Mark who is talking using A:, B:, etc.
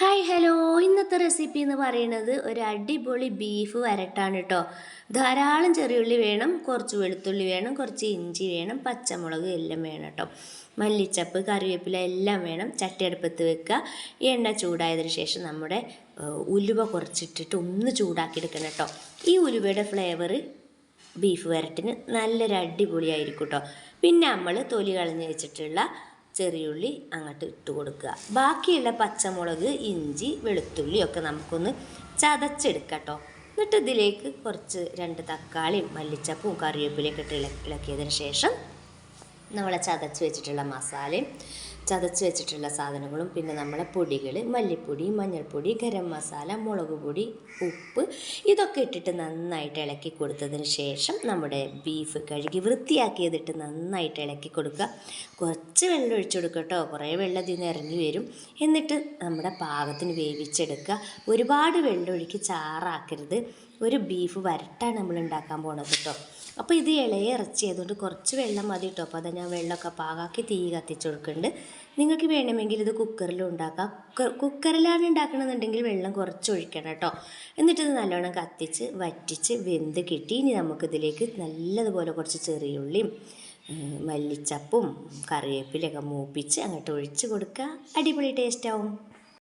A: Hi hello, ഇന്നത്തെ recipe എന്ന് പറയുന്നത് ഒരു അടിപൊളി ബീഫ് വരട്ടാണ് കേട്ടോ. ധാരാളം ചെറിയുള്ളി വേണം, കുറച്ച് വെളുത്തുള്ളി വേണം, കുറച്ച് ഇഞ്ചി വേണം, പച്ചമുളക് എല്ലാം വേണം കേട്ടോ. മല്ലിച്ചപ്പ്, കറിവേപ്പില എല്ലാം വേണം. ചട്ടി അടുപ്പത്ത് വെക്കുക. എണ്ണ ചൂടായതിനു ശേഷം നമ്മുടെ ഉലുവ കുറച്ചിട്ടിട്ട് ഒന്ന് ചൂടാക്കിയെടുക്കണം കേട്ടോ. ഈ ഉലുവയുടെ ഫ്ലേവർ ബീഫ് വരട്ടിന് നല്ലൊരു അടിപൊളിയായിരിക്കും കേട്ടോ. പിന്നെ നമ്മൾ തൊലി കളഞ്ഞ് വെച്ചിട്ടുള്ള ചെറിയുള്ളി അങ്ങോട്ട് ഇട്ട് കൊടുക്കുക. ബാക്കിയുള്ള പച്ചമുളക്, ഇഞ്ചി, വെളുത്തുള്ളി ഒക്കെ നമുക്കൊന്ന് ചതച്ചെടുക്കാം കേട്ടോ. എന്നിട്ട് ഇതിലേക്ക് കുറച്ച് 2 തക്കാളിയും മല്ലിച്ചപ്പും കറിവേപ്പിലയൊക്കെ ഇട്ട് ഇളക്കിയതിന് ശേഷം നമ്മളെ ചതച്ച് വെച്ചിട്ടുള്ള മസാലയും ചതച്ച് വെച്ചിട്ടുള്ള സാധനങ്ങളും പിന്നെ നമ്മളെ പൊടികൾ, മല്ലിപ്പൊടി, മഞ്ഞൾപ്പൊടി, ഗരം മസാല, മുളക് പൊടി, ഉപ്പ് ഇതൊക്കെ ഇട്ടിട്ട് നന്നായിട്ട് ഇളക്കി കൊടുത്തതിന് ശേഷം നമ്മുടെ ബീഫ് കഴുകി വൃത്തിയാക്കിയതിട്ട് നന്നായിട്ട് ഇളക്കി കൊടുക്കുക. കുറച്ച് വെള്ളം ഒഴിച്ചു കൊടുക്കുക കേട്ടോ. കുറേ വെള്ളം ഇതിൽ നിന്ന് ഇറങ്ങി വരും. എന്നിട്ട് നമ്മുടെ പാകത്തിന് വേവിച്ചെടുക്കുക. ഒരുപാട് വെള്ളം ഒഴുക്കി ചാറാക്കരുത്. ഒരു ബീഫ് വരട്ടാണ് നമ്മൾ ഉണ്ടാക്കാൻ പോണത് കേട്ടോ. അപ്പോൾ ഇത് ഇളയ ഇറച്ചി ആയതുകൊണ്ട് കുറച്ച് വെള്ളം മതി കേട്ടോ. അപ്പോൾ അത് ഞാൻ വെള്ളമൊക്കെ പാകാക്കി തീ കത്തിച്ച് കൊടുക്കുന്നുണ്ട്. നിങ്ങൾക്ക് വേണമെങ്കിൽ ഇത് കുക്കറിലും ഉണ്ടാക്കാം. കുക്കറിലാണ് ഉണ്ടാക്കണമെന്നുണ്ടെങ്കിൽ വെള്ളം കുറച്ച് ഒഴിക്കണം കേട്ടോ. എന്നിട്ടിത് നല്ലോണം കത്തിച്ച് വറ്റിച്ച് വെന്ത് കിട്ടി. ഇനി നമുക്കിതിലേക്ക് നല്ലതുപോലെ കുറച്ച് ചെറിയുള്ളിയും മല്ലിച്ചപ്പും കറിവേപ്പിലൊക്കെ മൂപ്പിച്ച് അങ്ങോട്ട് ഒഴിച്ച് കൊടുക്കുക. അടിപൊളി ടേസ്റ്റ് ആവും.